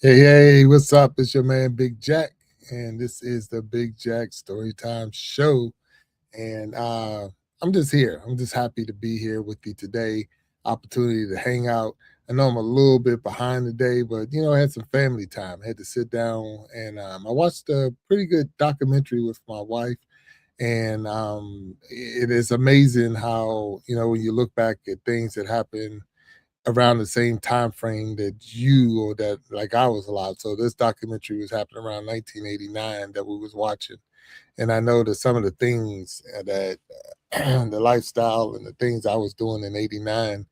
Hey, hey, what's up? It's your man Big Jack, and this is the Big Jack Storytime Show. And I'm just here. I'm just happy to be here with you today. Opportunity to hang out. I know I'm a little bit behind today, but I had some family time. I had to sit down and I watched a pretty good documentary with my wife. And it is amazing how, when you look back at things that happened around the same time frame that you or that like I was alive. So this documentary was happening around 1989 that we was watching, and I know that some of the things that the lifestyle and the things I was doing in '89,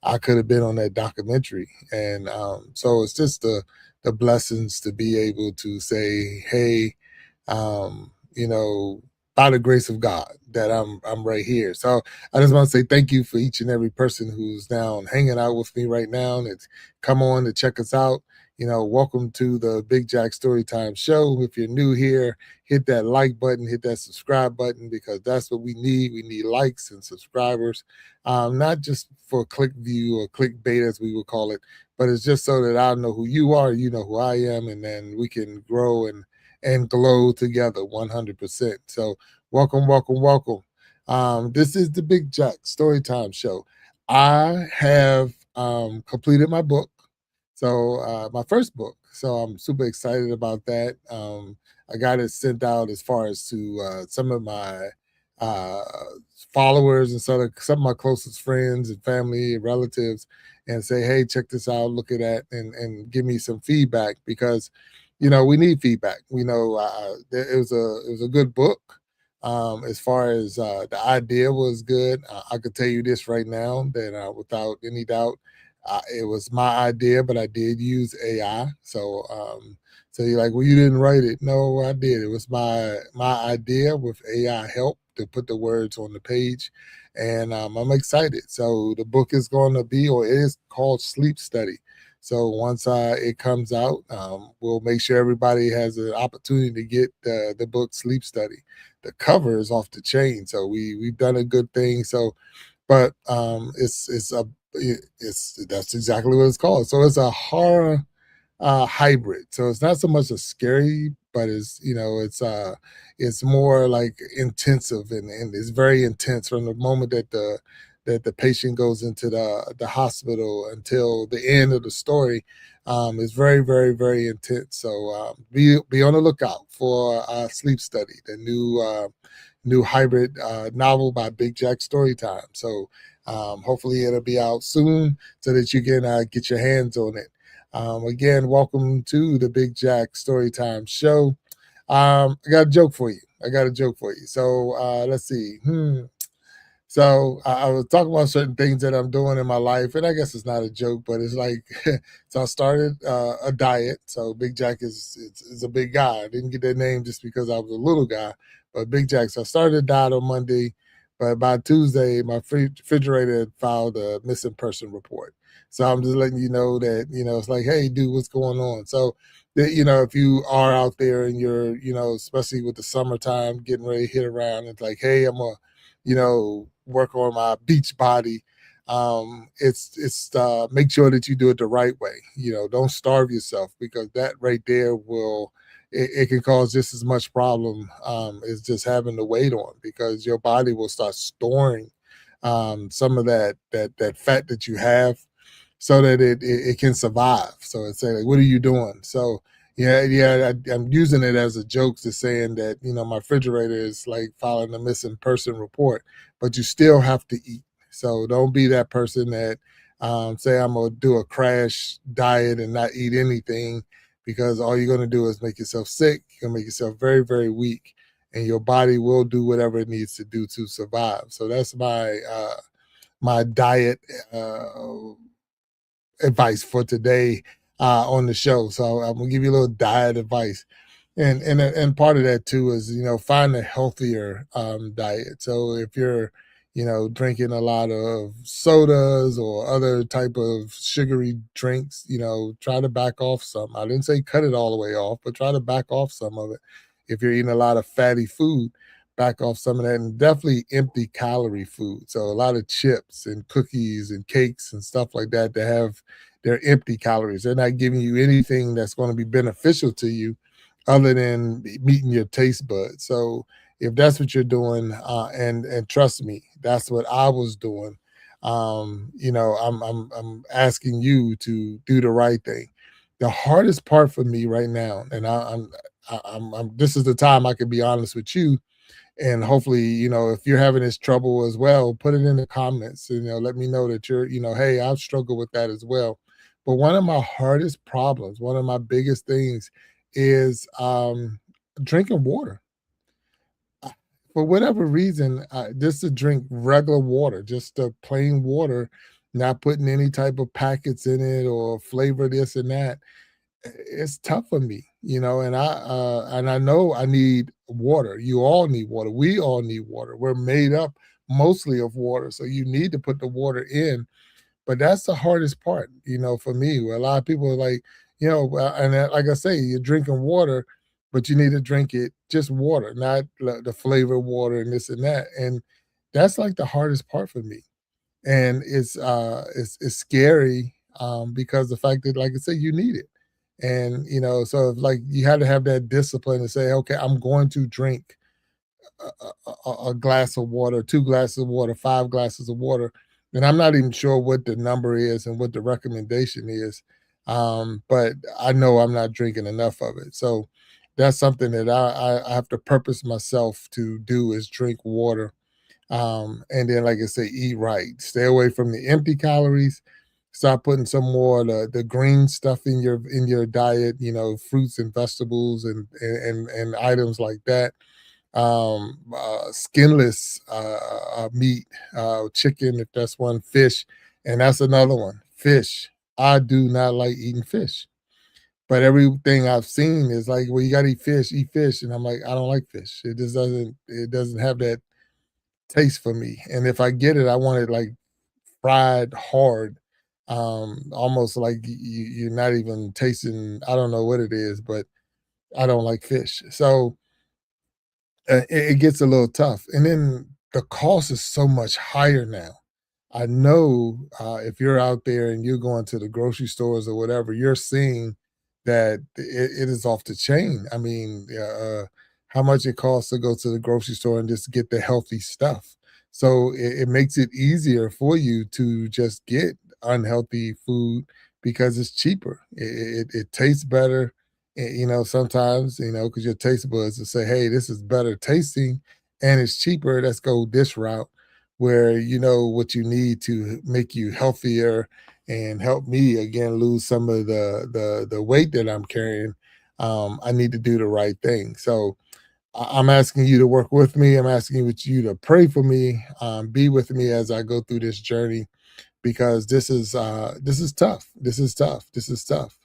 I could have been on that documentary, and so it's just the blessings to be able to say, hey, by the grace of God that I'm right here. So I just want to say thank you for each and every person who's now hanging out with me right now and it's come on to check us out. Welcome to the Big Jack Storytime Show. If you're new here, hit that like button, hit that subscribe button because that's what we need. We need likes and subscribers, not just for click view or clickbait as we would call it, but it's just so that I know who you are, you know who I am, and then we can grow and glow together 100%. So welcome, welcome, welcome. This is the Big Jack Storytime Show. I have completed my book. So my first book. So I'm super excited about that. I got it sent out as far as to some of my uh, followers and some of my closest friends and family and relatives, and say, hey, check this out, look at that, and give me some feedback because we need feedback. It was a good book. As far as the idea was good, I could tell you this right now that without any doubt, it was my idea, but I did use AI. So you're like, well, you didn't write it. No, I did. It was my idea with AI help to put the words on the page, and I'm excited. So the book is going to be, or it is called Sleep Study. So once it comes out, we'll make sure everybody has an opportunity to get the book Sleep Study. The cover is off the chain, so we've done a good thing. So, but it's that's exactly what it's called. So it's a horror hybrid. So it's not so much a scary, but it's more like intensive and it's very intense from the moment that the patient goes into the hospital until the end of the story. It's very, very, very intense. So be on the lookout for Sleep Study, the new hybrid novel by Big Jack Storytime. So hopefully it'll be out soon so that you can get your hands on it. Again, welcome to the Big Jack Storytime Show. I got a joke for you. I got a joke for you. So let's see. So I was talking about certain things that I'm doing in my life, and I guess it's not a joke, but it's like, so I started a diet. So Big Jack is a big guy. I didn't get that name just because I was a little guy, but Big Jack. So I started a diet on Monday, but by Tuesday, my refrigerator had filed a missing person report. So I'm just letting you know that it's like, hey, dude, what's going on? So if you are out there and you're especially with the summertime getting ready to hit around, it's like, hey, I'm a work on my beach body. It's make sure that you do it the right way. Don't starve yourself because that right there it can cause just as much problem as just having the weight on because your body will start storing some of that fat that you have so that it can survive. So it's like, what are you doing? So yeah, I'm using it as a joke to saying that my refrigerator is like filing a missing person report, but you still have to eat. So don't be that person that say I'm gonna do a crash diet and not eat anything because all you're gonna do is make yourself sick. You're gonna make yourself very, very weak, and your body will do whatever it needs to do to survive. So that's my diet advice for today on the show. So I'm gonna give you a little diet advice, and part of that too is find a healthier diet. So if you're drinking a lot of sodas or other type of sugary drinks, try to back off some. I didn't say cut it all the way off, but try to back off some of it. If you're eating a lot of fatty food, back off some of that, and definitely empty calorie food. So a lot of chips and cookies and cakes and stuff like that that have they're empty calories. They're not giving you anything that's going to be beneficial to you other than meeting your taste buds. So if that's what you're doing, and trust me, that's what I was doing. I'm asking you to do the right thing. The hardest part for me right now, and I'm this is the time I can be honest with you, and hopefully, if you're having this trouble as well, put it in the comments. Let me know that hey, I've struggled with that as well. But one of my hardest problems, one of my biggest things is drinking water. I- For whatever reason, just to drink regular water, just the plain water, not putting any type of packets in it or flavor this and that, it's tough for me, and I know I need water. You all need water. We all need water. We're made up mostly of water, so you need to put the water in. But that's the hardest part, for me. Where a lot of people are like, well, and like I say, you're drinking water, but you need to drink it just water, not the flavored water and this and that. And that's like the hardest part for me. And it's scary, because the fact that, like I said, you need it. And so if, like, you had to have that discipline to say, okay, I'm going to drink a glass of water, 2 glasses of water, 5 glasses of water, and I'm not even sure what the number is and what the recommendation is, but I know I'm not drinking enough of it. So that's something that I have to purpose myself to do, is drink water, and then, like I say, eat right. Stay away from the empty calories. Start putting some more of the green stuff in your diet. Fruits and vegetables and items like that. Skinless meat, chicken, if that's one, fish, and that's another one. Fish. I do not like eating fish. But everything I've seen is like, well, you gotta eat fish. And I'm like, I don't like fish. It doesn't have that taste for me. And if I get it, I want it like fried hard, almost like you're not even tasting. I don't know what it is, but I don't like fish. So it gets a little tough. And then the cost is so much higher now. I know, if you're out there and you're going to the grocery stores or whatever, you're seeing that it is off the chain. I mean, how much it costs to go to the grocery store and just get the healthy stuff. So it makes it easier for you to just get unhealthy food because it's cheaper. It tastes better. Sometimes, because your taste buds will say, hey, this is better tasting and it's cheaper. Let's go this route, where you know what you need to make you healthier and help me again lose some of the weight that I'm carrying. I need to do the right thing. So I'm asking you to work with me. I'm asking you to pray for me, be with me as I go through this journey, because this is tough. This is tough. This is tough.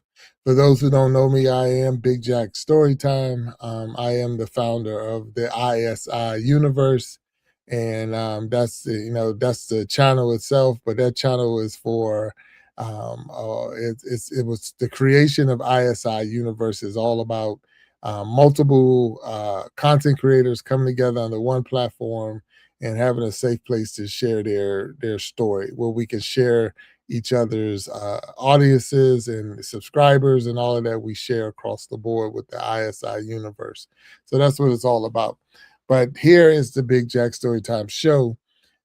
For those who don't know me, I am Big Jack StoryTime. I am the founder of the ISI universe, and that's the channel itself. But that channel is for it was the creation of ISI universe is all about multiple content creators coming together under one platform and having a safe place to share their story, where we can share each other's audiences and subscribers and all of that we share across the board with the ISI universe. So that's what it's all about. But here is the Big Jack Storytime show,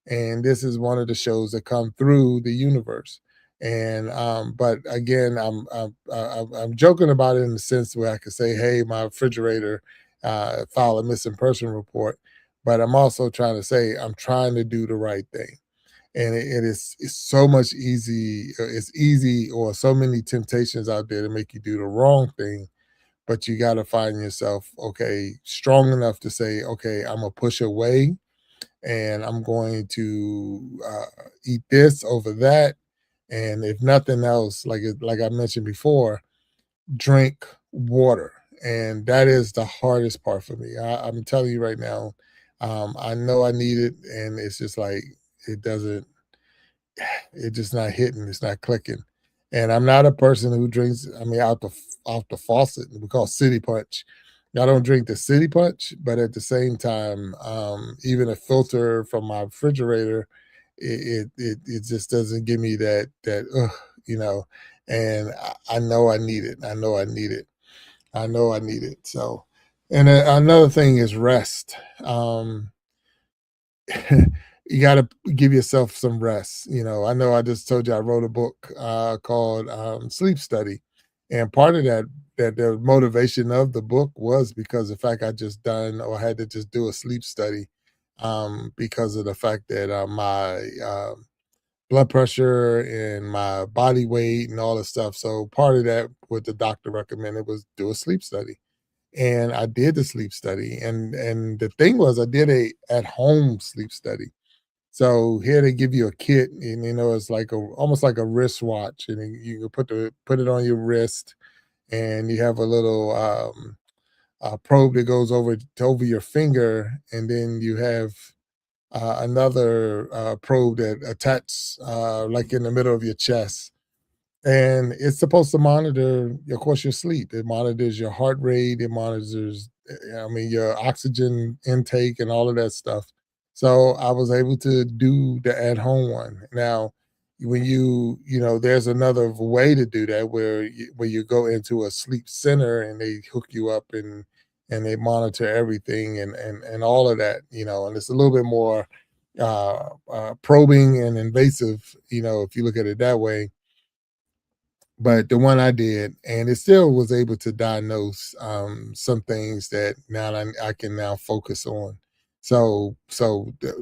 and this is one of the shows that come through the universe. And but again, I'm joking about it in the sense where I could say, "Hey, my refrigerator file a missing person report," but I'm also trying to say I'm trying to do the right thing. And it's so much easy. It's easy, or so many temptations out there to make you do the wrong thing. But you got to find yourself, okay, strong enough to say, okay, I'm gonna push away and I'm going to eat this over that. And if nothing else, like I mentioned before, drink water. And that is the hardest part for me. I'm telling you right now, I know I need it, and it's just like it doesn't. It's just not hitting. It's not clicking. And I'm not a person who drinks. I mean, out the faucet. We call city punch. I don't drink the city punch, but at the same time, even a filter from my refrigerator, it just doesn't give me that you know. And I know I need it. I know I need it. I know I need it. So, and another thing is rest. You got to give yourself some rest. I know I just told you I wrote a book called Sleep Study, and part of that the motivation of the book was because the fact I just done or had to just do a sleep study because of the fact that my blood pressure and my body weight and all this stuff. So part of that, what the doctor recommended was do a sleep study, and I did the sleep study. And the thing was, I did a at home sleep study. So here they give you a kit, and it's like a almost like a wristwatch, and then you can put it on your wrist, and you have a little probe that goes over your finger, and then you have another probe that attached like in the middle of your chest, and it's supposed to monitor, of course, your sleep. It monitors your heart rate. It monitors, I mean, your oxygen intake and all of that stuff. So I was able to do the at home one. Now, when there's another way to do that where you go into a sleep center and they hook you up and they monitor everything and all of that, and it's a little bit more probing and invasive, if you look at it that way, but the one I did, and it still was able to diagnose some things that now I can now focus on. So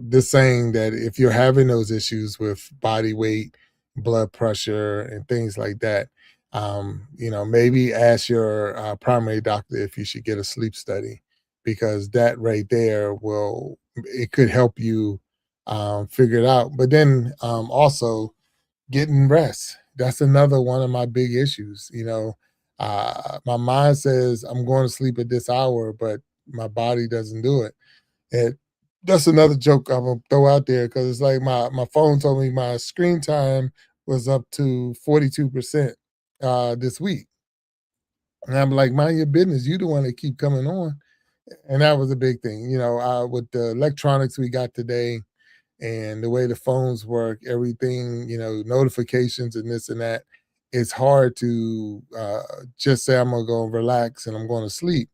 this saying that if you're having those issues with body weight, blood pressure, and things like that, maybe ask your primary doctor if you should get a sleep study, because that right there it could help you figure it out. But then also getting rest. That's another one of my big issues. My mind says I'm going to sleep at this hour, but my body doesn't do it. And that's another joke I'm gonna throw out there because it's like my phone told me my screen time was up to 42% this week. And I'm like, mind your business. You the one that keep coming on. And that was a big thing. With the electronics we got today, and the way the phones work, everything, notifications and this and that, it's hard to just say I'm gonna go and relax and I'm going to sleep,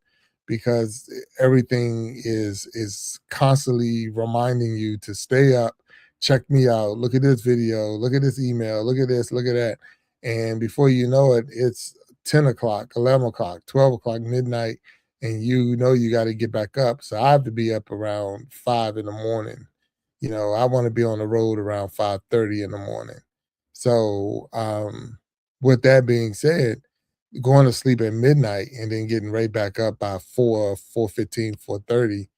because everything is constantly reminding you to stay up, check me out, look at this video, look at this email, look at this, look at that. And before you know it, it's 10 o'clock, 11 o'clock, 12 o'clock, midnight, and you got to get back up. So I have to be up around 5 in the morning. I want to be on the road around 5:30 in the morning. So, with that being said, going to sleep at midnight and then getting right back up by 4:15, 4:30,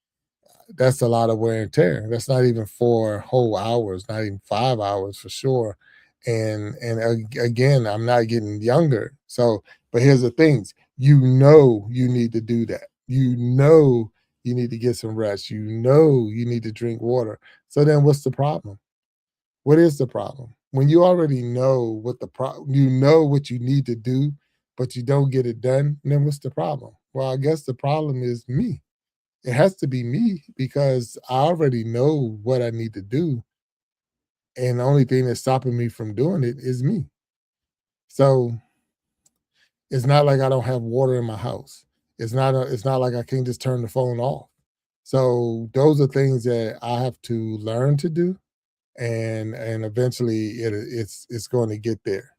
that's a lot of wear and tear. That's not even 4 whole hours, not even 5 hours for sure. And again, I'm not getting younger. So, but here's the things: you need to do that. You need to get some rest. You need to drink water. So then, what's the problem? What is the problem? When you already know you know what you need to do, but you don't get it done, then what's the problem? Well, I guess the problem is me. It has to be me because I already know what I need to do, and the only thing that's stopping me from doing it is me. So it's not like I don't have water in my house. It's not like I can just turn the phone off. So those are things that I have to learn to do, and eventually it's going to get there.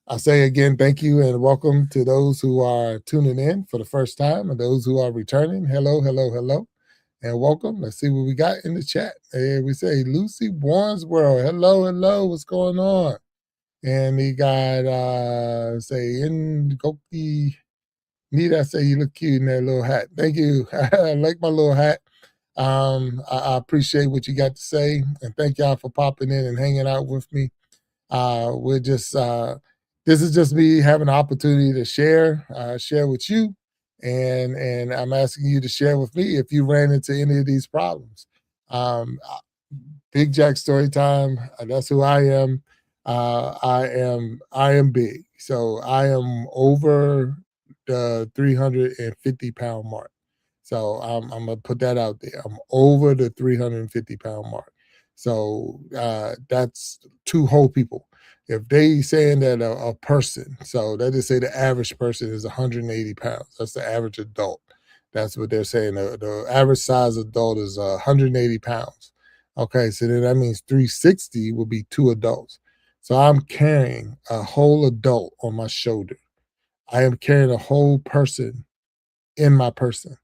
I say again, thank you and welcome to those who are tuning in for the first time and those who are returning. Hello, hello, hello, and welcome. Let's see what we got in the chat. Hey, we say Lucy World. Hello, hello, what's going on? And we got say in Goki Nita, say you look cute in that little hat. Thank you. I like my little hat. I appreciate what you got to say, and thank y'all for popping in and hanging out with me. We're just this is just me having an opportunity to share with you, and I'm asking you to share with me if you ran into any of these problems. Big Jack Storytime. That's who I am. I am big, so I am over the 350 pound mark. So I'm gonna put that out there. I'm over the 350-pound mark. So that's two whole people. If they saying that a person, so they just say the average person is 180 pounds. That's the average adult. That's what they're saying. The average size adult is 180 pounds. Okay, so then that means 360 will be two adults. So I'm carrying a whole adult on my shoulder. I am carrying a whole person in my person.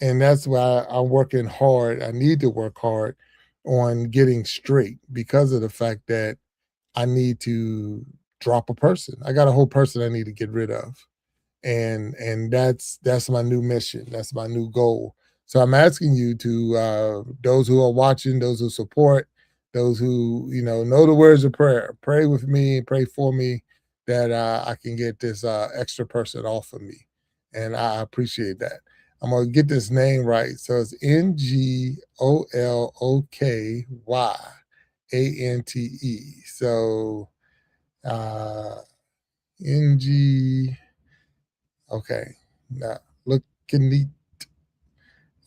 And that's why I'm working hard. I need to work hard on getting straight because of the fact that I need to drop a person. I got a whole person I need to get rid of, and that's my new mission. That's my new goal. So I'm asking you to those who are watching, those who support, those who know the words of prayer. Pray with me, pray for me that I can get this extra person off of me, and I appreciate that. I'm gonna get this name right. So it's Ngolokayante. So Ng. Okay. Now looking.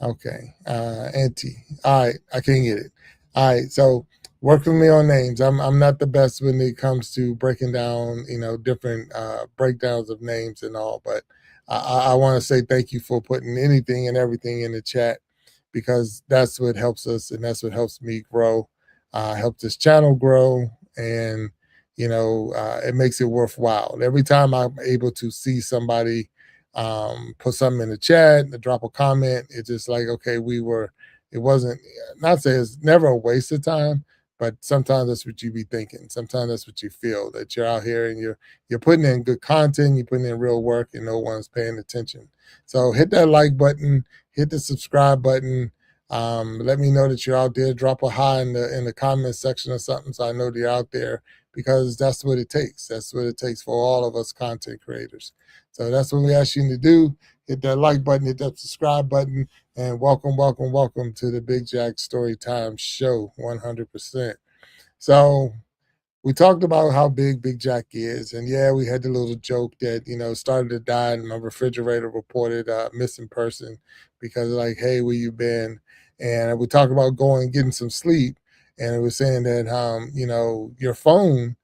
Okay. Auntie. All right. I can't get it. All right. So work with me on names. I'm not the best when it comes to breaking down, different breakdowns of names and all, but I want to say thank you for putting anything and everything in the chat because that's what helps us and that's what helps me grow, helps this channel grow, and it makes it worthwhile. Every time I'm able to see somebody put something in the chat, drop a comment. It's just like, okay, it wasn't, not say it's never a waste of time, but sometimes that's what you be thinking. Sometimes that's what you feel that you're out here and you're putting in good content, you're putting in real work, and no one's paying attention. So hit that like button, hit the subscribe button. Let me know that you're out there. Drop a hi in the comment section or something, so I know that you're out there because that's what it takes. That's what it takes for all of us content creators. So that's what we ask you to do. Hit that like button, hit that subscribe button, and welcome, welcome, welcome to the Big Jack Storytime Show 100%. So we talked about how big Big Jack is, and yeah, we had the little joke that started to die, and my refrigerator reported missing person because like, hey, where you been? And we talked about going and getting some sleep, and it was saying that your phone,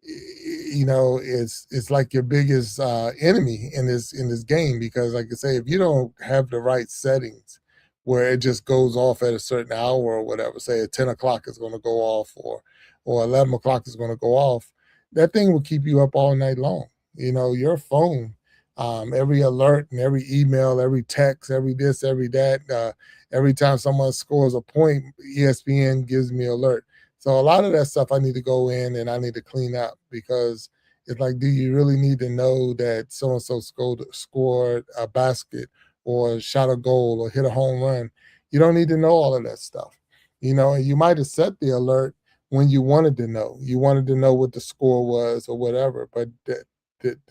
it's like your biggest enemy in this game because, like I say, if you don't have the right settings where it just goes off at a certain hour or whatever, say at 10 o'clock is going to go off or 11 o'clock is going to go off, that thing will keep you up all night long. Your phone, every alert and every email, every text, every this, every that, every time someone scores a point, ESPN gives me alert. So a lot of that stuff I need to go in and I need to clean up because it's like, do you really need to know that so and so scored a basket or shot a goal or hit a home run? You don't need to know all of that stuff. And you might have set the alert when you wanted to know. You wanted to know what the score was or whatever, but that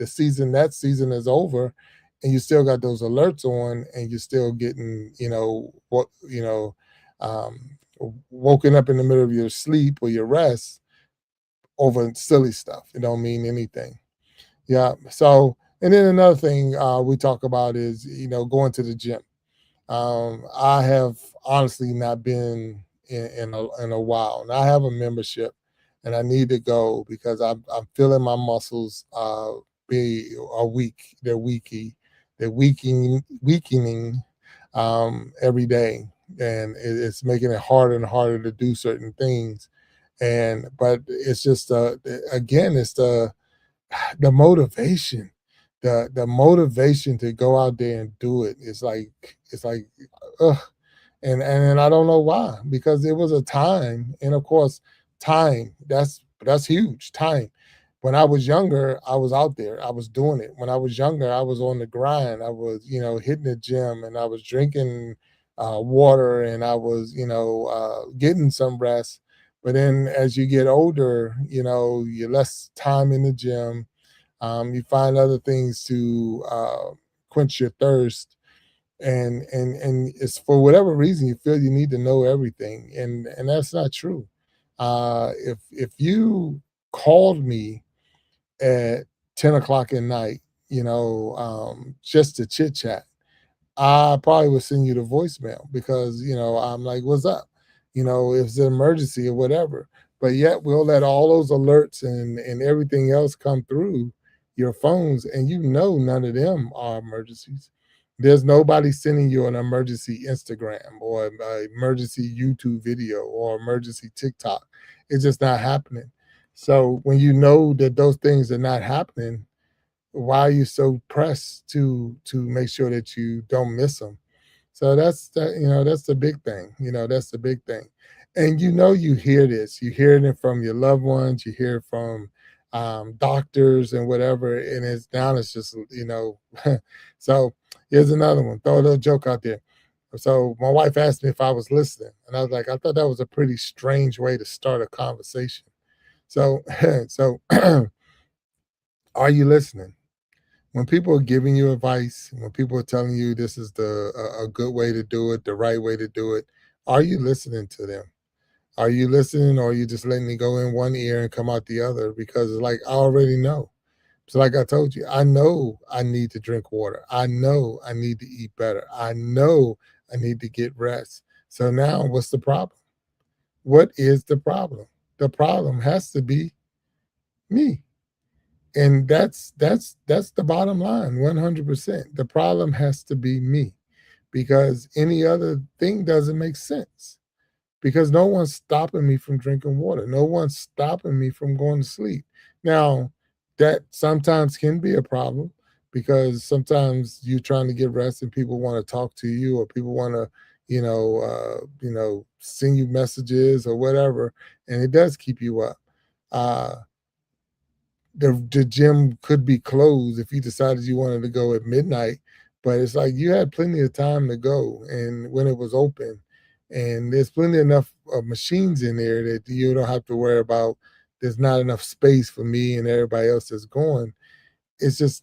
season is over and you still got those alerts on and you're still getting, um, woken up in the middle of your sleep or your rest over silly stuff. It don't mean anything. Yeah. So, and then another thing we talk about is, going to the gym. I have honestly not been in a while, and I have a membership, and I need to go because I'm feeling my muscles be are weak. They're weakening every day, and it's making it harder and harder to do certain things. But it's just again, it's the motivation, the motivation to go out there and do it. It's like ugh. And I don't know why, because it was a time, and of course, time, that's huge. Time. When I was younger, I was out there. I was doing it. When I was younger, I was on the grind. I was, hitting the gym and I was drinking water and I was, getting some rest. But then as you get older, you're less time in the gym. You find other things to quench your thirst, and it's for whatever reason you feel you need to know everything, and that's not true. If you called me at 10 o'clock at night, just to chit chat, I probably would send you the voicemail because, I'm like, what's up? If it's an emergency or whatever. But yet we'll let all those alerts and everything else come through your phones, and none of them are emergencies. There's nobody sending you an emergency Instagram or an emergency YouTube video or emergency TikTok. It's just not happening. So when you know that those things are not happening, why are you so pressed to make sure that you don't miss them? So that's the big thing. That's the big thing. And you hear this. You hear it from your loved ones. You hear it from doctors and whatever. And it's now it's just So here's another one. Throw a little joke out there. So my wife asked me if I was listening, and I was like, I thought that was a pretty strange way to start a conversation. So so are you listening? When people are giving you advice, when people are telling you this is a good way to do it, the right way to do it, are you listening to them? Are you listening, or are you just letting it go in one ear and come out the other? Because it's like I already know. So like I told you, I know I need to drink water. I know I need to eat better. I know I need to get rest. So now what's the problem? What is the problem? The problem has to be me. And that's the bottom line, 100%. The problem has to be me because any other thing doesn't make sense. Because no one's stopping me from drinking water. No one's stopping me from going to sleep. Now, that sometimes can be a problem because sometimes you're trying to get rest and people want to talk to you or people want to, send you messages or whatever, and it does keep you up. Uh, the gym could be closed if you decided you wanted to go at midnight, but it's like you had plenty of time to go and when it was open, and there's plenty enough machines in there that you don't have to worry about there's not enough space for me and everybody else that's going. It's just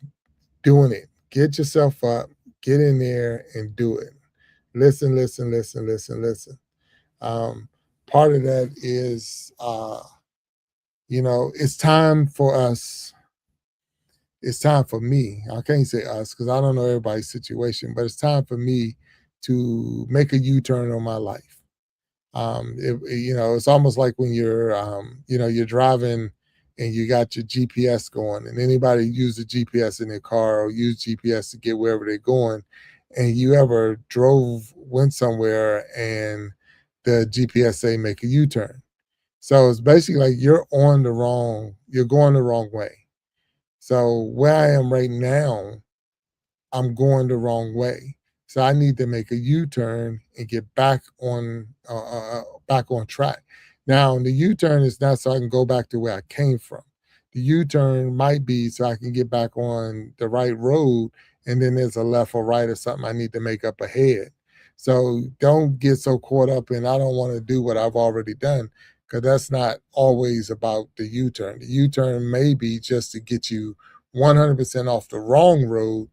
doing it. Get yourself up, get in there and do it. Listen, listen, listen, listen, listen. um, Part of that is it's time for us. It's time for me. I can't say us because I don't know everybody's situation, but it's time for me to make a U-turn on my life. It's almost like when you're driving and you got your GPS going, and anybody use the GPS in their car or use GPS to get wherever they're going, and you ever went somewhere, and the GPS say make a U-turn. So it's basically like you're going the wrong way. So where I am right now, I'm going the wrong way. So I need to make a U-turn and get back on track. Now the U-turn is not so I can go back to where I came from. The U-turn might be so I can get back on the right road, and then there's a left or right or something I need to make up ahead. So don't get so caught up in I don't want to do what I've already done because that's not always about the U-turn. The U-turn may be just to get you 100% off the wrong road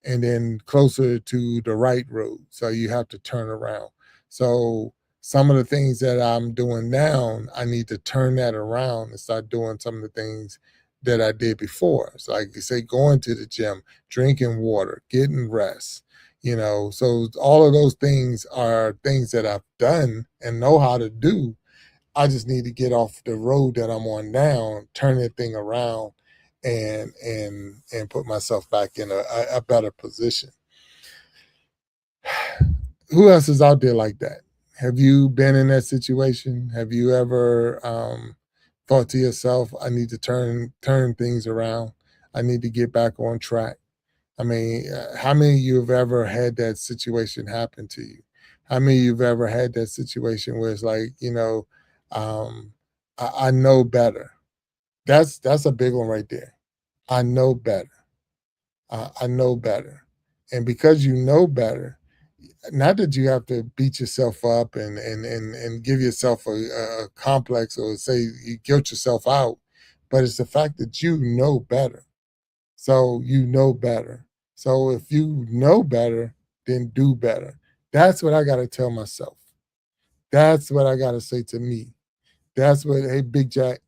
and then closer to the right road. So you have to turn around. So some of the things that I'm doing now, I need to turn that around and start doing some of the things that I did before. So like you say, going to the gym, drinking water, getting rest. So all of those things are things that I've done and know how to do. I just need to get off the road that I'm on now, turn that thing around, and put myself back in a better position. Who else is out there like that? Have you been in that situation? Have you ever thought to yourself, "I need to turn things around. I need to get back on track"? I mean, how many of you have ever had that situation happen to you? How many of you have ever had that situation where it's like, um, I know better. That's a big one right there. I know better. I know better. And because you know better, not that you have to beat yourself up and give yourself a complex or say you guilt yourself out, but it's the fact that you know better. So you know better. So if you know better, then do better. That's what I got to tell myself. That's what I got to say to me. That's what, hey, Big Jack,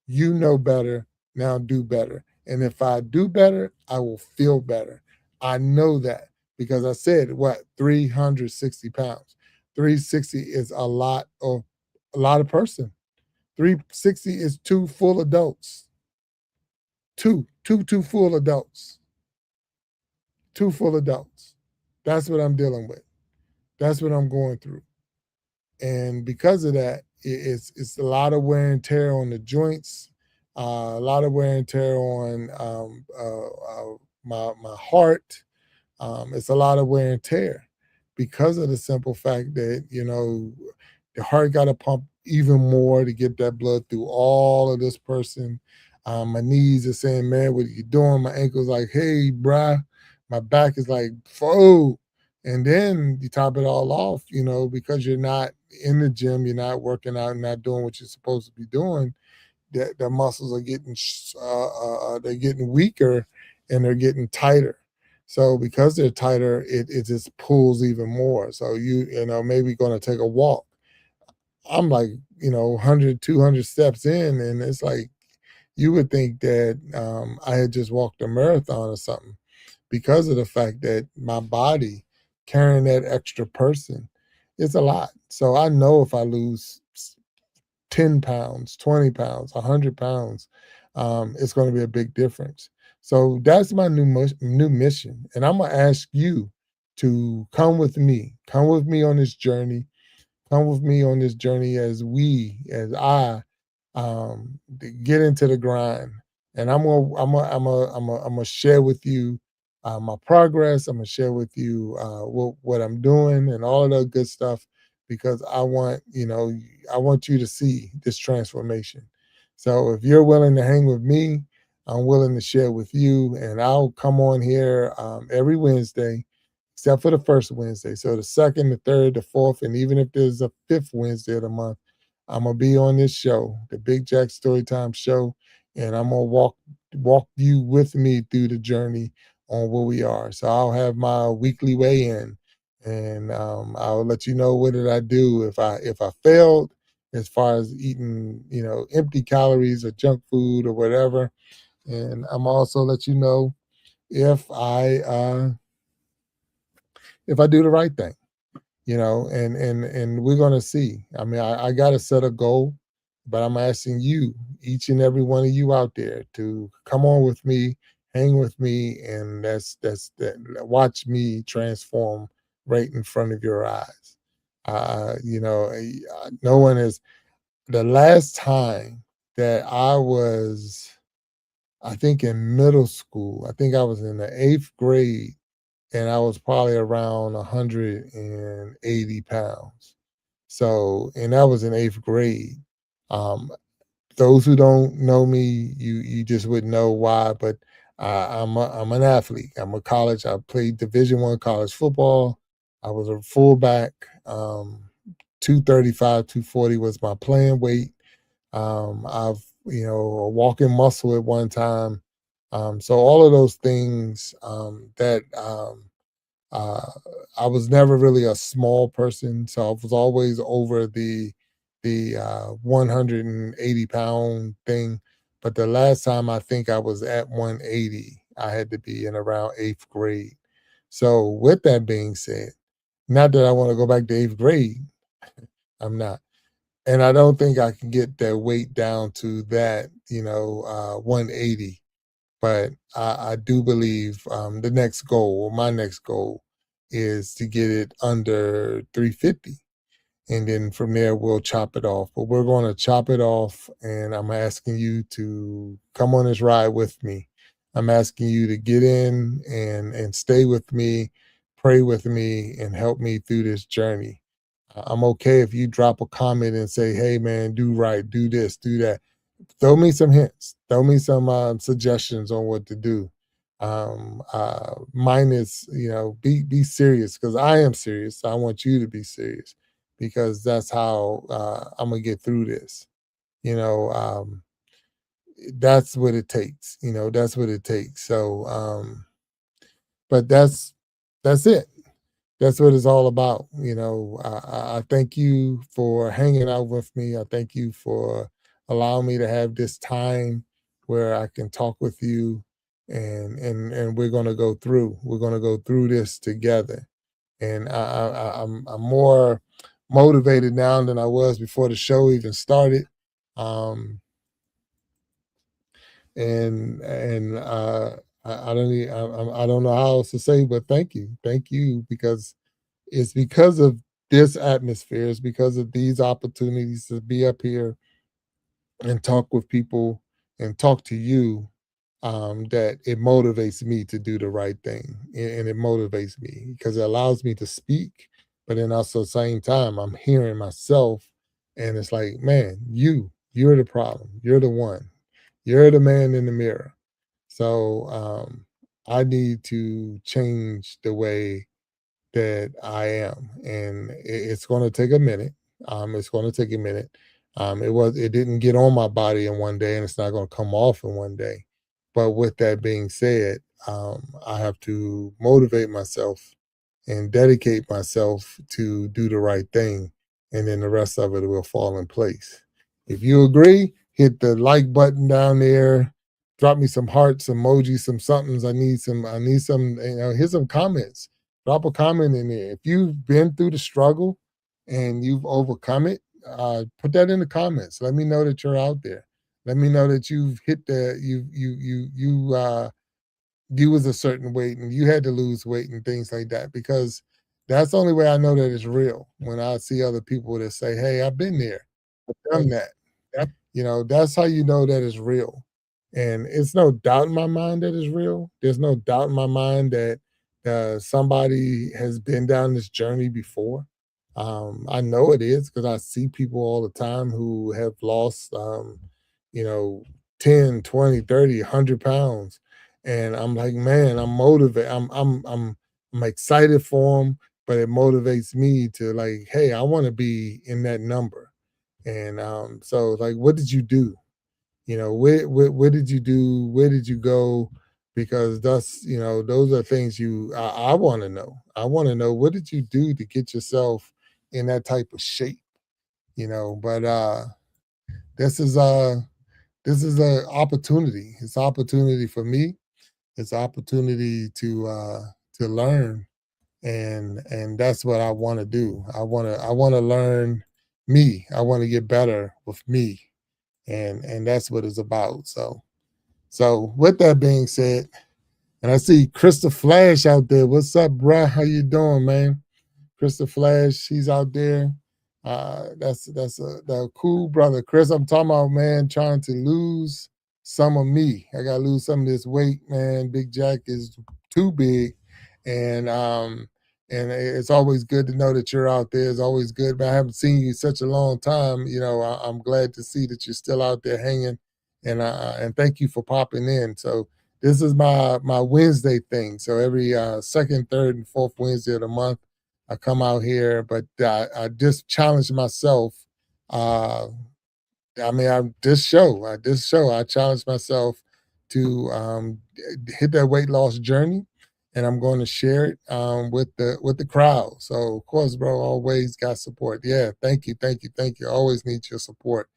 you know better. Now do better. And if I do better, I will feel better. I know that. because I said what 360 pounds. 360 is a lot of person. 360 is two full adults. Two full adults. Two full adults. That's what I'm dealing with. That's what I'm going through. And because of that, it's a lot of wear and tear on the joints, a lot of wear and tear on my heart. It's a lot of wear and tear because of the simple fact that the heart got to pump even more to get that blood through all of this person. My knees are saying, "Man, what are you doing?" My ankles like, "Hey, bruh." My back is like, "Whoa." And then you top it all off, because you're not in the gym, you're not working out, and not doing what you're supposed to be doing. That the muscles are getting they're getting weaker and they're getting tighter. So because they're tighter, it just pulls even more. So maybe going to take a walk. I'm like 100, 200 steps in, and it's like you would think that I had just walked a marathon or something because of the fact that my body carrying that extra person, it's a lot. So I know if I lose 10 pounds, 20 pounds, 100 pounds, it's going to be a big difference. So that's my new mission. And I'm going to ask you to come with me on this journey, come with me on this journey as I get into the grind. And I'm gonna share with you my progress. I'm gonna share with you what I'm doing and all of that good stuff because I want you to see this transformation. So if you're willing to hang with me, I'm willing to share with you, and I'll come on here every Wednesday, except for the first Wednesday. So the second, the third, the fourth, and even if there's a fifth Wednesday of the month, I'm gonna be on this show, the Big Jack Storytime show, and I'm gonna walk you with me through the journey on where we are. So I'll have my weekly weigh in, and I'll let you know what did I do if I failed as far as eating empty calories or junk food or whatever, and I'm also let you know if I do the right thing. And we're gonna see. I mean, I gotta set a goal, but I'm asking you, each and every one of you out there, to come on with me, hang with me, and that's that. Watch me transform right in front of your eyes. No one is. The last time that I was, I think in middle school, I think I was in the eighth grade and I was probably around 180 pounds. So, and that was in eighth grade. Um, those who don't know me, you just wouldn't know why, but I'm an athlete. I'm a college. I played Division I college football. I was a fullback. 235, 240 was my playing weight. I've a walking muscle at one time. So all of those things that uh, I was never really a small person, so I was always over the 180-pound thing. But the last time I think I was at 180, I had to be in around eighth grade. So with that being said, not that I want to go back to eighth grade, I'm not, and I don't think I can get that weight down to that 180. But I do believe the next goal, or my next goal, is to get it under 350. And then from there, we'll chop it off. But we're going to chop it off. And I'm asking you to come on this ride with me. I'm asking you to get in and stay with me, pray with me, and help me through this journey. I'm okay if you drop a comment and say, hey, man, do right, do this, do that. Throw me some hints. Throw me some suggestions on what to do. Mine is, be serious because I am serious. I want you to be serious because that's how I'm gonna get through this. You know, um, that's what it takes. That's what it takes. So, but that's it. That's what it's all about. I thank you for hanging out with me. I thank you for allowing me to have this time where I can talk with you. and we're gonna go through. We're gonna go through this together. And I'm more motivated now than I was before the show even started. Um, and I don't I don't know how else to say, but thank you, because it's because of this atmosphere, it's because of these opportunities to be up here and talk with people and talk to you, that it motivates me to do the right thing, and it motivates me because it allows me to speak, but then also at the same time I'm hearing myself, and it's like, man, you're the problem, you're the one, you're the man in the mirror. So I need to change the way that I am, and it's going to take a minute. It's going to take a minute. It didn't get on my body in one day, and it's not going to come off in one day. But with that being said, I have to motivate myself and dedicate myself to do the right thing, and then the rest of it will fall in place. If you agree, hit the like button down there. Drop me some hearts, emojis, some somethings. I need some. Here's some comments. Drop a comment in there. If you've been through the struggle and you've overcome it, put that in the comments. Let me know that you're out there. Let me know that you've hit the you was a certain weight and you had to lose weight and things like that, because that's the only way I know that it's real. When I see other people that say, "Hey, I've been there, I've done that," that's how you know that it's real. And it's no doubt in my mind that it's real. There's no doubt in my mind that somebody has been down this journey before. I know it is because I see people all the time who have lost, you know, 10, 20, 30, 100 pounds. And I'm like, man, I'm motivated. I'm excited for them, but it motivates me to like, hey, I want to be in that number. And so like, what did you do? Where did you do? Where did you go? Because that's, those are things I want to know. I want to know, what did you do to get yourself in that type of shape? But this is this is a opportunity. It's opportunity for me. It's opportunity to learn, and that's what I want to do. I want to learn me. I want to get better with me, and that's what it's about. So with that being said, and I see Krista Flash out there. What's up, bruh? How you doing, man? Krista Flash, she's out there. That's a cool brother. Chris, I'm talking about, man, trying to lose some of me. I gotta lose some of this weight, man. Big Jack is too big. And it's always good to know that you're out there. It's always good, but I haven't seen you in such a long time. I'm glad to see that you're still out there hanging. And thank you for popping in. So this is my Wednesday thing. So every second, third, and fourth Wednesday of the month, I come out here, but I just challenge myself. Uh, I mean, I challenge myself to hit that weight loss journey, and I'm going to share it with the crowd. So, of course, bro, always got support. Yeah, thank you, thank you, thank you. I always need your support.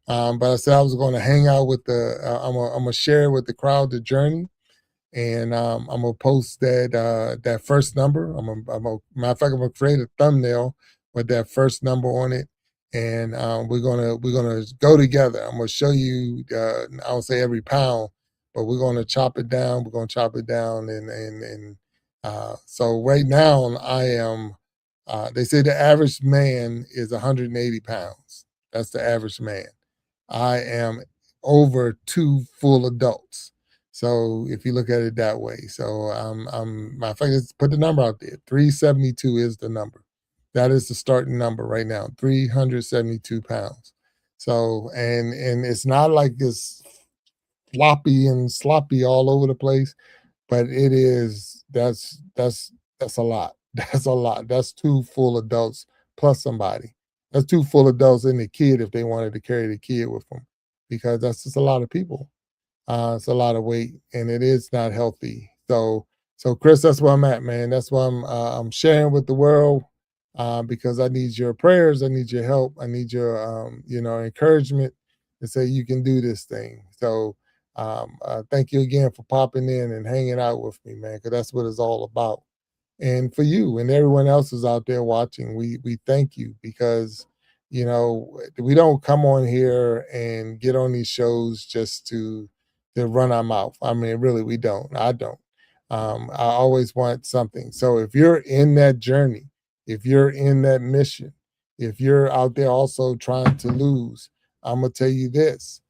But I said I was going to hang out with I'm gonna share with the crowd the journey, and I'm gonna post that first number. Matter of fact, I'm gonna create a thumbnail with that first number on it, and we're gonna go together. I'm gonna show you. I don't say every pound, but we're gonna chop it down. We're gonna chop it down, and so right now I am. They say the average man is 180 pounds. That's the average man. I am over two full adults. So if you look at it that way, so my fact is, put the number out there. 372 is the number. That is the starting number right now. 372 pounds. So and it's not like this floppy and sloppy all over the place, but it is. That's a lot. That's a lot. That's two full adults plus somebody. That's two full adults and the kid if they wanted to carry the kid with them, because that's just a lot of people. It's a lot of weight, and it is not healthy. So Chris, that's where I'm at, man. That's why I'm sharing with the world, because I need your prayers, I need your help, I need your encouragement to say you can do this thing. So Thank you again for popping in and hanging out with me, man, because that's what it's all about. And for you and everyone else who's out there watching, we thank you because we don't come on here and get on these shows just to run our mouth. I mean, really, we don't. I don't. I always want something. So if you're in that journey, if you're in that mission, if you're out there also trying to lose, I'm gonna tell you this: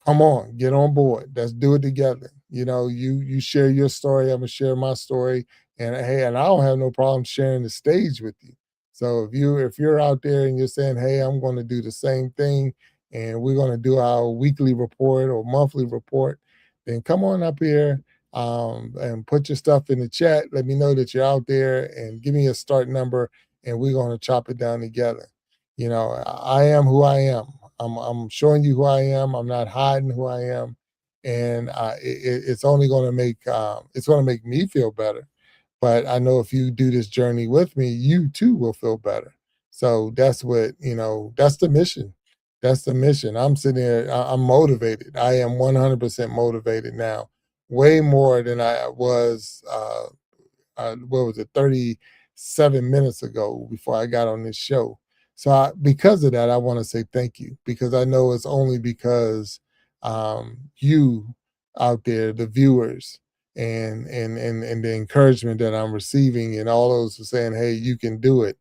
come on, get on board. Let's do it together. You share your story. I'm gonna share my story, and hey, and I don't have no problem sharing the stage with you. So if you're out there and you're saying, hey, I'm going to do the same thing, and we're going to do our weekly report or monthly report, then come on up here and put your stuff in the chat. Let me know that you're out there and give me a start number, and we're going to chop it down together. I am who I am. I'm showing you who I am. I'm not hiding who I am, and it's only going to make me feel better. But I know if you do this journey with me, you too will feel better. So that's the mission. That's the mission. I'm sitting here, I'm motivated. I am 100% motivated now, way more than I was what was it, 37 minutes ago before I got on this show. So because of that, I want to say thank you because I know it's only because you out there, the viewers, and the encouragement that I'm receiving, and all those who are saying, "Hey, you can do it."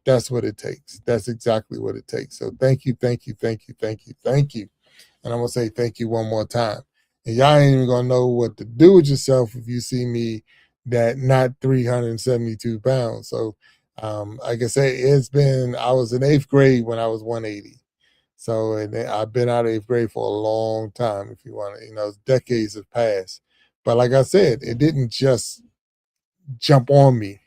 That's what it takes. That's exactly what it takes. So thank you, thank you, thank you, thank you, thank you. And I'm gonna say thank you one more time. And y'all ain't even gonna know what to do with yourself if you see me that not 372 pounds. So like I say, I was in eighth grade when I was 180. So and I've been out of eighth grade for a long time, if you want to, decades have passed. But like I said, it didn't just jump on me.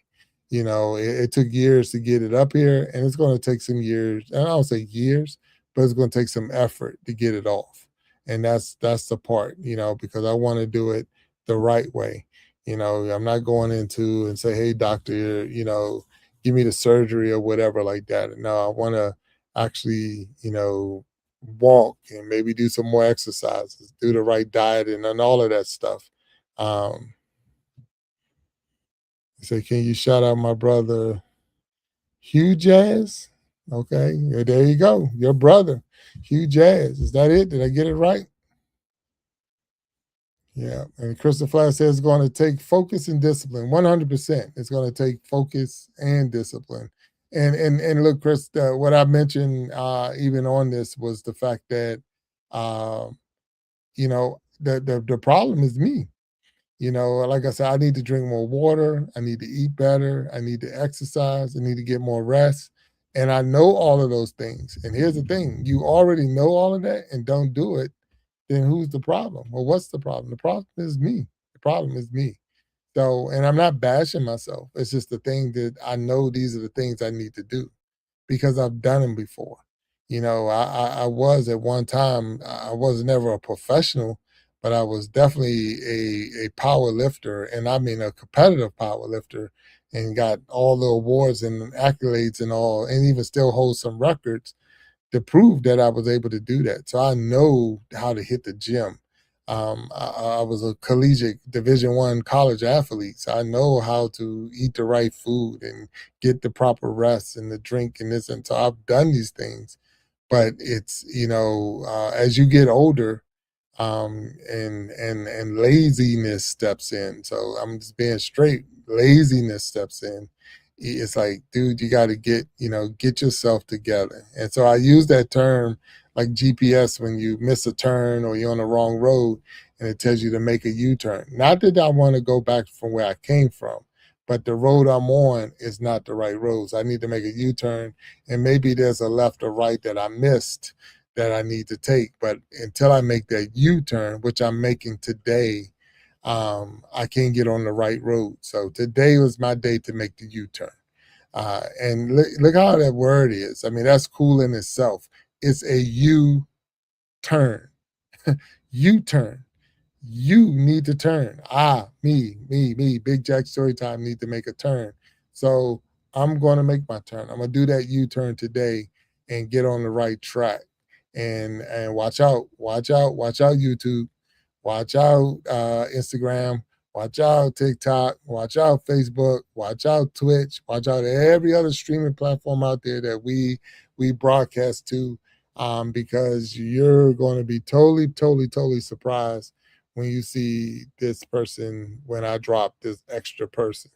It took years to get it up here, and it's going to take some years. And I don't say years, but it's going to take some effort to get it off. And that's the part, because I want to do it the right way. I'm not going into and say, "Hey, doctor, give me the surgery or whatever like that." No, I want to actually, walk and maybe do some more exercises, do the right diet, and all of that stuff. Um, so can you shout out my brother Hugh Jazz? Okay, yeah, there you go. Your brother, Hugh Jazz. Is that it? Did I get it right? Yeah. And Crystal Flash says it's going to take focus and discipline. 100%. It's going to take focus and discipline. And look, Chris, what I mentioned even on this was the fact that uh, the problem is me. Like I said, I need to drink more water. I need to eat better. I need to exercise. I need to get more rest. And I know all of those things. And here's the thing: you already know all of that and don't do it, then who's the problem? Well, what's the problem? The problem is me. The problem is me. So, and I'm not bashing myself. It's just the thing that I know these are the things I need to do because I've done them before. I was at one time, I was never a professional, but I was definitely a power lifter, and I mean a competitive power lifter, and got all the awards and accolades and all, and even still hold some records to prove that I was able to do that. So I know how to hit the gym. I was a collegiate Division I college athlete, so I know how to eat the right food and get the proper rest and the drink and this. And so I've done these things, but it's as you get older, and laziness steps in. So I'm just being straight. Laziness steps in. It's like, dude, you got to get yourself together. And so I use that term like GPS when you miss a turn or you're on the wrong road, and it tells you to make a U-turn. Not that I want to go back from where I came from, but the road I'm on is not the right road. So I need to make a U-turn, and maybe there's a left or right that I missed that I need to take. But until I make that U-turn, which I'm making today, I can't get on the right road. So today was my day to make the U-turn. And look how that word is. I mean, that's cool in itself. It's a U-turn. U-turn. You need to turn. Me, Big Jack StoryTime need to make a turn. So I'm going to make my turn. I'm going to do that U-turn today and get on the right track. And watch out, YouTube. watch out Instagram, watch out TikTok, watch out Facebook, watch out Twitch, watch out every other streaming platform out there that we broadcast to, because you're going to be totally, totally, totally surprised when you see this person when I drop this extra person.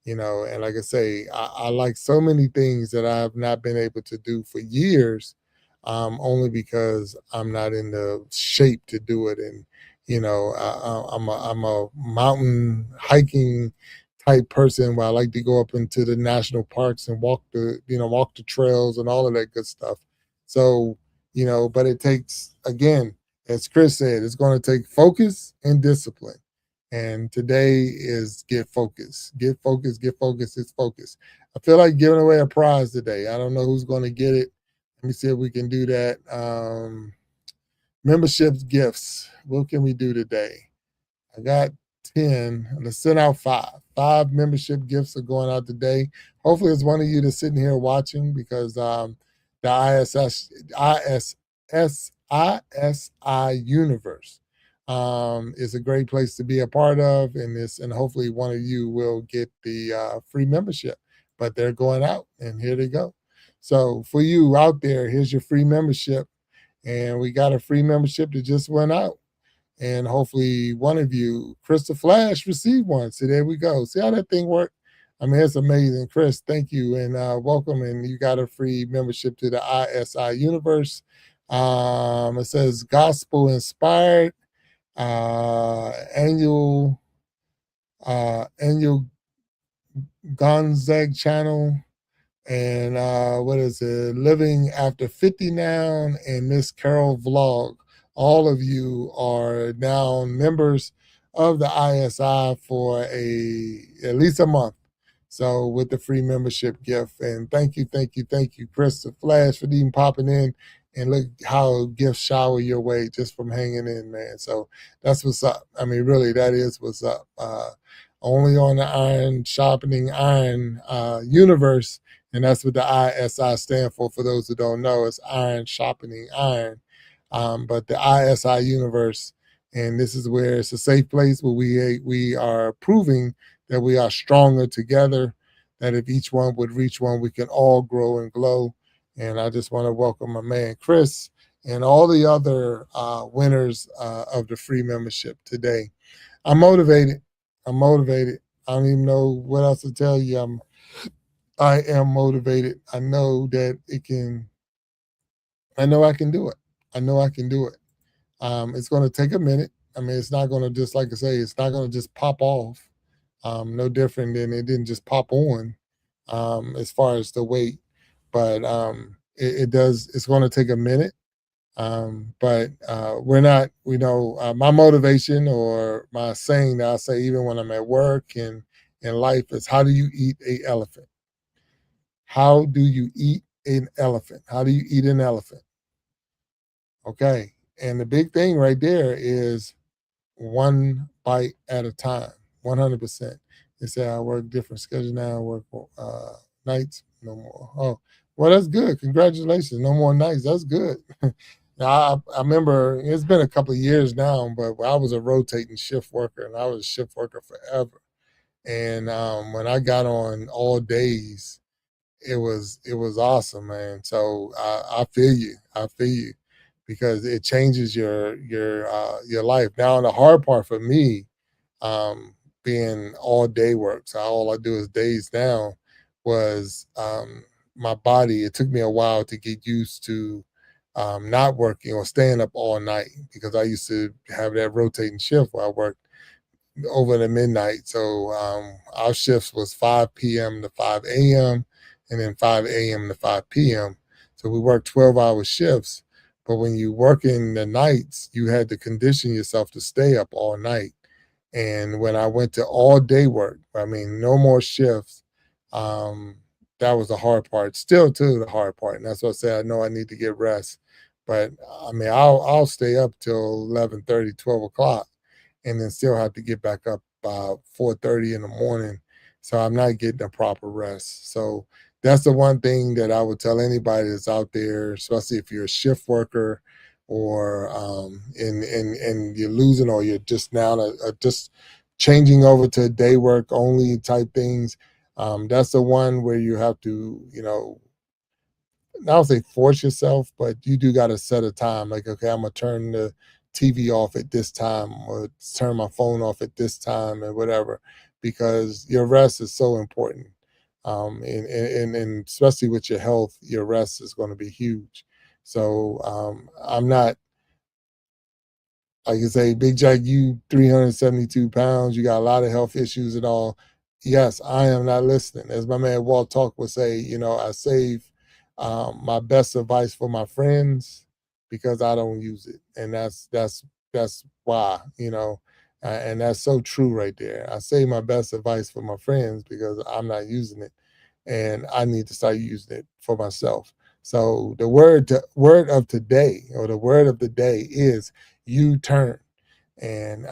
And like I say, I like so many things that I have not been able to do for years, only because I'm not in the shape to do it. And I'm a mountain hiking type person where I like to go up into the national parks and walk the trails and all of that good stuff. So, but it takes, again, as Chris said, it's going to take focus and discipline. And today is get focused, get focused, get focused. It's focus. I feel like giving away a prize today. I don't know who's going to get it. Let me see if we can do that. Memberships gifts. What can we do today? I got 10. Let's send out five. Five membership gifts are going out today. Hopefully, it's one of you that's sitting here watching, because the ISI universe is a great place to be a part of. And hopefully, one of you will get the free membership. But they're going out, and here they go. So, for you out there, here's your free membership. And we got a free membership that just went out, and hopefully one of you, Chris the Flash, received one. So there we go. See how that thing worked? I mean, it's amazing. Chris, thank you, and welcome. And you got a free membership to the ISI universe. It says gospel inspired annual Gonzag channel. And what is it? Living After 50 now, and Miss Carol Vlog. All of you are now members of the ISI for at least a month. So with the free membership gift. And thank you, thank you, thank you, Chris the Flash, for even popping in. And look how gifts shower your way just from hanging in, man. So that's what's up. I mean, really, that is what's up. Only on the Iron Sharpening Iron universe, and that's what the ISI stand for. For those who don't know, it's Iron Sharpening Iron. But the ISI universe, and this is where it's a safe place where we are proving that we are stronger together. That if each one would reach one, we can all grow and glow. And I just want to welcome my man Chris and all the other winners of the free membership today. I'm motivated. I'm motivated. I don't even know what else to tell you. I am motivated. I know that it can. I know I can do it. I know I can do it. It's going to take a minute. I mean, it's not going to just, like I say, it's not going to just pop off. No different than it didn't just pop on. As far as the weight, but it does. It's going to take a minute. But we're not. My motivation, or my saying that I say even when I'm at work and in life, is how do you eat an elephant? How do you eat an elephant? How do you eat an elephant? Okay. And the big thing right there is one bite at a time, 100%. They say I work different schedule now. I work nights, no more. Oh, well, that's good. Congratulations. No more nights. That's good. Now, I remember it's been a couple of years now, but I was a rotating shift worker, and I was a shift worker forever. And when I got on all days, it was awesome, man. So I feel you. I feel you, because it changes your life. Now, the hard part for me, um, being all day work, so all I do is days now, was my body. It took me a while to get used to not working or staying up all night, because I used to have that rotating shift where I worked over the midnight. So our shifts was 5 p.m. to 5 a.m. and then 5 a.m. to 5 p.m. So we worked 12-hour shifts. But when you work in the nights, you had to condition yourself to stay up all night. And when I went to all day work, I mean, no more shifts. Um, that was the hard part. Still, too, the hard part. And that's what I said. I know I need to get rest. But I mean, I'll stay up till 11:30, 12 o'clock, and then still have to get back up by 4:30 in the morning. So I'm not getting a proper rest. So that's the one thing that I would tell anybody that's out there, especially if you're a shift worker. or and you're losing, or you're just now just changing over to day work only type things. That's the one where you have to, I don't say force yourself, but you do got to set a time. Like, okay, I'm gonna turn the TV off at this time, or turn my phone off at this time, and whatever, because your rest is so important. And especially with your health, your rest is going to be huge. So I'm not, like I say, Big Jack, you 372 pounds, you got a lot of health issues and all. Yes, I am not listening. As my man Walt Talk would say, I save my best advice for my friends because I don't use it. And that's why, and that's so true right there. I save my best advice for my friends because I'm not using it, and I need to start using it for myself. So the word of today, or the word of the day, is U-turn. And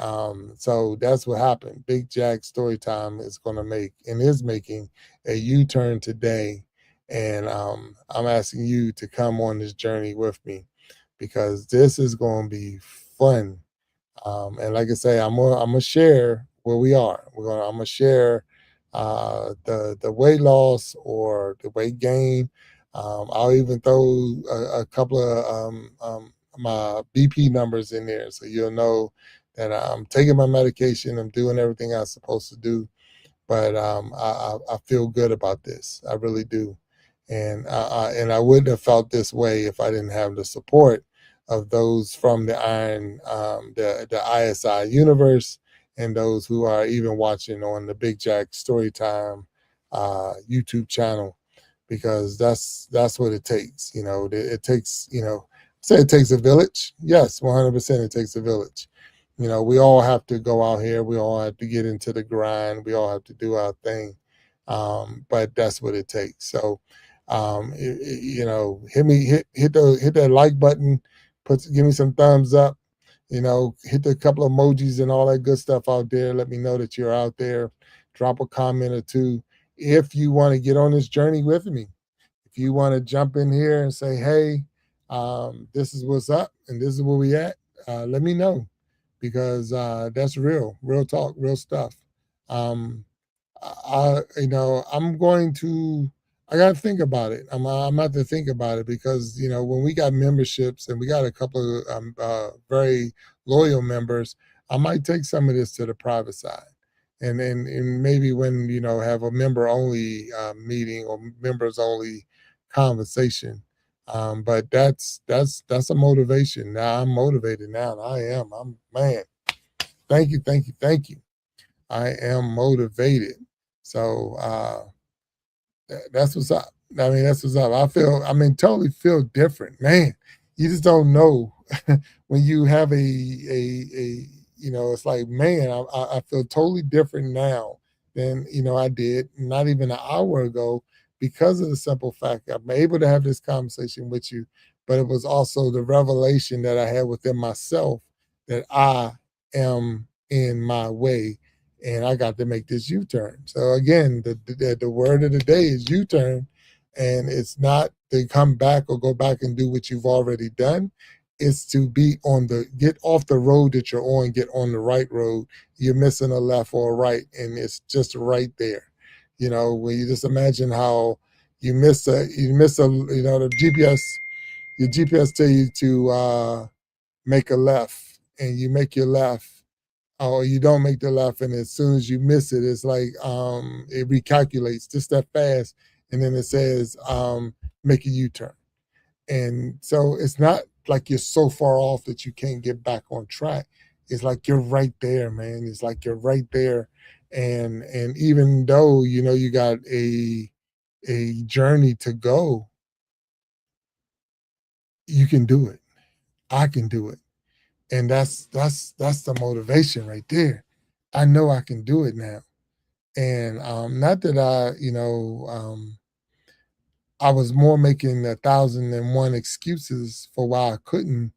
so that's what happened. Big Jack Storytime is going to make, and is making, a U-turn today. And I'm asking you to come on this journey with me, because this is going to be fun. And like I say, I'm gonna share where we are. I'm gonna share the weight loss or the weight gain. I'll even throw a couple of my BP numbers in there, so you'll know that I'm taking my medication. I'm doing everything I'm supposed to do, but I feel good about this. I really do, and I wouldn't have felt this way if I didn't have the support of those from the the ISI universe, and those who are even watching on the Big Jack Storytime YouTube channel, because that's what it takes. It takes, say it takes a village. Yes, 100% it takes a village. We all have to go out here. We all have to get into the grind. We all have to do our thing. But that's what it takes. So, hit that like button, give me some thumbs up, hit the couple of emojis and all that good stuff out there. Let me know that you're out there. Drop a comment or two. If you want to get on this journey with me, if you want to jump in here and say, hey, this is what's up and this is where we at, let me know, because that's real talk, real stuff. Um, I'm going to, I got to think about it. I'm about to think about it, because, when we got memberships and we got a couple of very loyal members, I might take some of this to the private side. And maybe when, have a member only meeting or members only conversation. But that's a motivation. Now I'm motivated now. I am. I'm, man. Thank you, thank you, thank you. I am motivated. So that's what's up. I mean, that's what's up. Totally feel different, man. You just don't know when you have it's like, man, I feel totally different now than, I did not even an hour ago, because of the simple fact that I'm able to have this conversation with you. But it was also the revelation that I had within myself, that I am in my way, and I got to make this U-turn. So again, the word of the day is U-turn, and it's not to come back or go back and do what you've already done. It's to get off the road that you're on, get on the right road. You're missing a left or a right, and it's just right there. When you just imagine how the GPS tell you to make a left, and you make your left, or you don't make the left, and as soon as you miss it, it's like it recalculates just that fast, and then it says make a U-turn. And so it's not like you're so far off that you can't get back on track. It's like you're right there, man. It's like you're right there. And even though you got a journey to go, you can do it. I can do it. And that's the motivation right there. I know I can do it now. And not that I was more making 1,001 excuses for why I couldn't.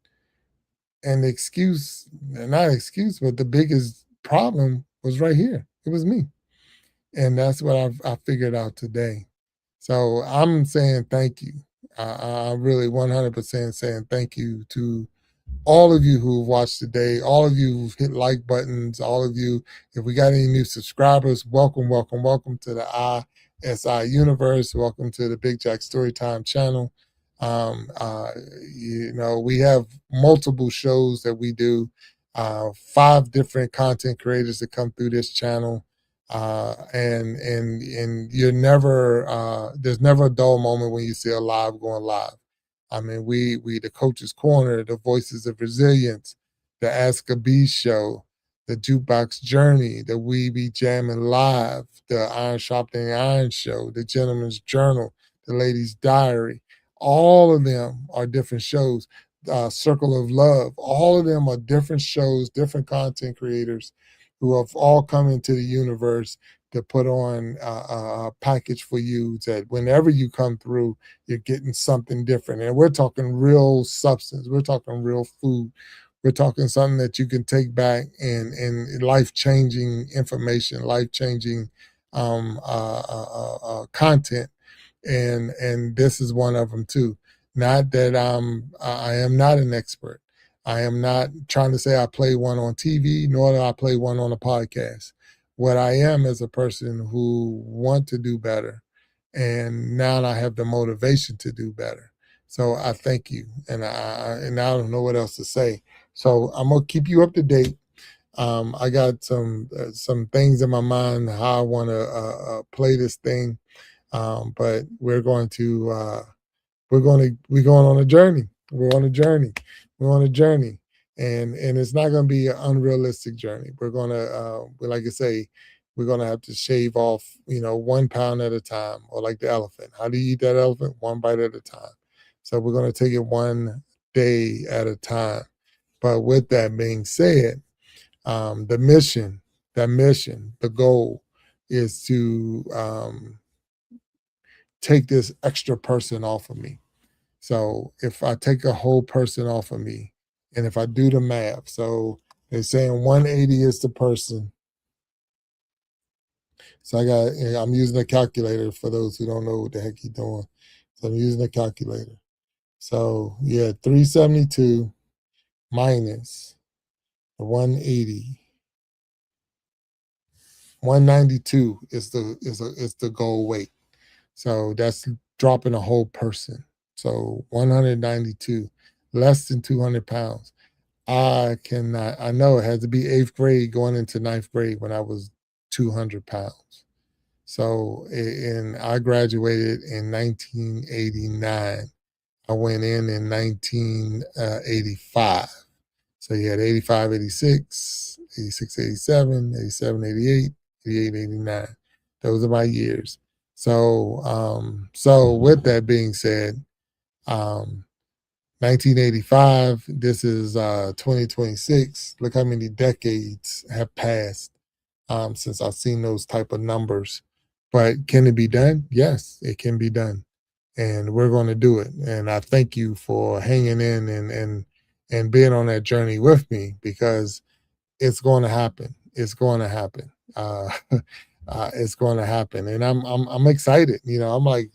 And the excuse, not excuse, but the biggest problem was right here. It was me. And that's what I figured out today. So I'm saying thank you. I really 100% saying thank you to all of you who've watched today, all of you who've hit like buttons, all of you, if we got any new subscribers, welcome, welcome, welcome to the ISI universe. Welcome to the Big Jack Storytime channel. Um, uh, we have multiple shows that we do, 5 different content creators that come through this channel. And you're never there's never a dull moment when you see a live going live. I mean, we the Coach's Corner, the Voices of Resilience, the Ask a Bee Show, the Jukebox Journey, the We Be Jamming Live, the Iron Sharpening Iron Show, the Gentleman's Journal, the Lady's Diary. All of them are different shows. Circle of Love. All of them are different shows, different content creators who have all come into the universe to put on a package for you that whenever you come through, you're getting something different. And we're talking real substance. We're talking real food. We're talking something that you can take back and life changing information, life changing content. And this is one of them too. Not that I am not an expert. I am not trying to say I play one on TV, nor do I play one on a podcast. What I am is a person who want to do better, and now I have the motivation to do better. So I thank you, and I don't know what else to say. So I'm gonna keep you up to date. I got some things in my mind how I want to play this thing, but we're going on a journey. We're on a journey. We're on a journey, and it's not going to be an unrealistic journey. We're going to, like I say, we're going to have to shave off, 1 pound at a time, or like the elephant. How do you eat that elephant? One bite at a time. So we're going to take it one day at a time. But with that being said, the mission, the goal is to take this extra person off of me. So if I take a whole person off of me, and if I do the math, so they're saying 180 is the person. So I'm using a calculator for those who don't know what the heck you're doing. So I'm using a calculator. So yeah, 372 minus the 180. 192 is the goal weight. So that's dropping a whole person. So 192, less than 200 pounds. I cannot, I know it had to be 8th grade going into 9th grade when I was 200 pounds. So, and I graduated in 1989. I went in 1985. So you had 85, 86, 86, 87, 87, 88, 88, 89. Those are my years. So with that being said, um, 1985, this is 2026. Look how many decades have passed since I've seen those type of numbers. But can it be done? Yes, it can be done. And we're going to do it. And I thank you for hanging in and being on that journey with me, because it's going to happen. It's going to happen. It's going to happen, and I'm excited. I'm like,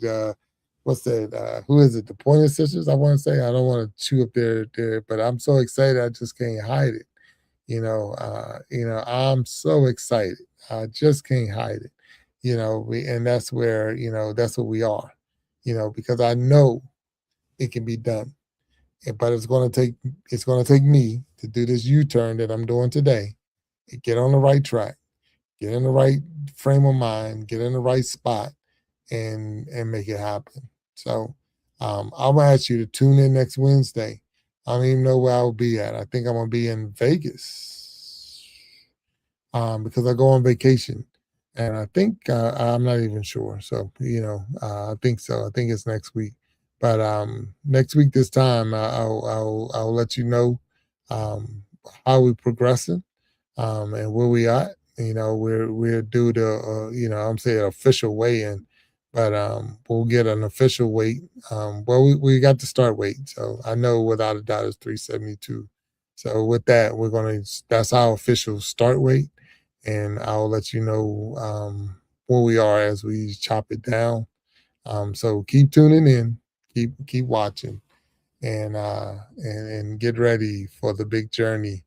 what's that? Who is it? The Pointer Sisters. I want to say. I don't want to chew up their, but I'm so excited. I just can't hide it. I'm so excited. I just can't hide it. And that's where that's what we are. Because I know it can be done, but it's going to take me to do this U-turn that I'm doing today, and get on the right track, get in the right frame of mind, get in the right spot, and make it happen. So I'm gonna ask you to tune in next Wednesday. I don't even know where I will be at. I think I'm gonna be in Vegas because I go on vacation, and I think I'm not even sure. So I think so. I think it's next week. But next week this time, I'll let you know how we're progressing and where we at. We're due to I'm saying official weigh in, but we'll get an official weight. Well, we got the start weight, so I know without a doubt it's 372. So with that, that's our official start weight, and I'll let you know where we are as we chop it down. So keep tuning in, keep watching, and get ready for the big journey,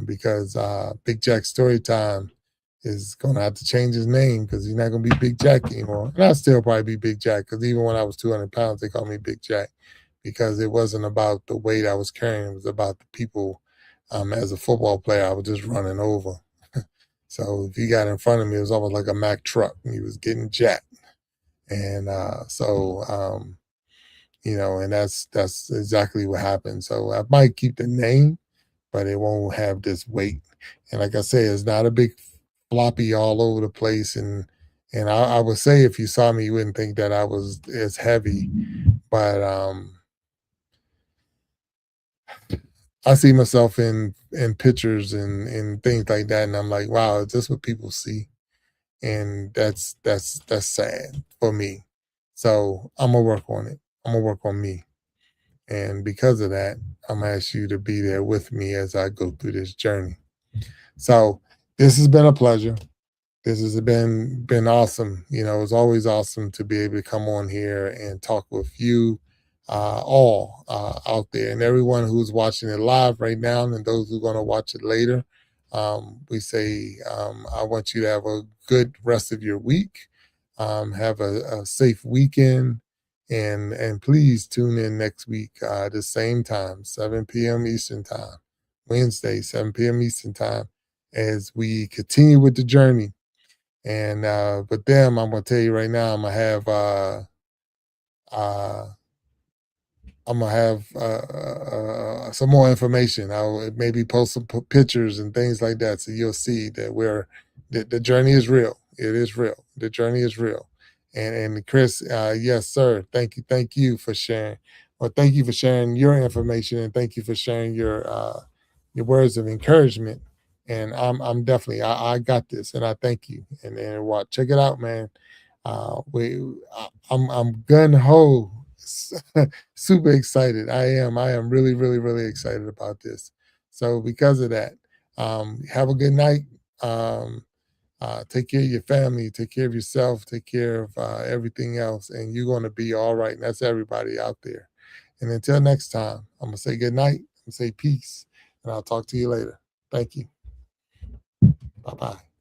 because Big Jack StoryTime is going to have to change his name because he's not going to be Big Jack anymore. And I'll still probably be Big Jack because even when I was 200 pounds, they called me Big Jack because it wasn't about the weight I was carrying, it was about the people. As a football player, I was just running over. So if he got in front of me, it was almost like a Mack truck. He was getting jacked. And and that's exactly what happened. So I might keep the name, but it won't have this weight. And like I say, it's not a big floppy all over the place. And I would say if you saw me, you wouldn't think that I was as heavy. But I see myself in pictures and things like that, and I'm like, wow, is this what people see? And that's sad for me. So I'm gonna work on it. I'm gonna work on me. And because of that, I'm gonna ask you to be there with me as I go through this journey. So this has been a pleasure. This has been awesome. It's always awesome to be able to come on here and talk with you all out there and everyone who's watching it live right now and those who are going to watch it later. We say I want you to have a good rest of your week. Have a safe weekend, and please tune in next week the same time, 7 p.m. Eastern time, Wednesday, 7 p.m. Eastern time, as we continue with the journey. And but them, I'm gonna tell you right now, uh, I'm gonna have some more information. I'll maybe post some pictures and things like that, so you'll see that the journey is real. It is real. The journey is real. And Chris, yes, sir. Thank you for sharing. Well, thank you for sharing your information, and thank you for sharing your words of encouragement. And I'm definitely I got this, and I thank you. And what check it out, man. I'm gun ho, super excited. I am really, really, really excited about this. So because of that, have a good night. Um, take care of your family, take care of yourself, take care of everything else, and you're going to be all right. And that's everybody out there. And until next time, I'm gonna say good night. I'm gonna say peace, and I'll talk to you later. Thank you. Bye bye.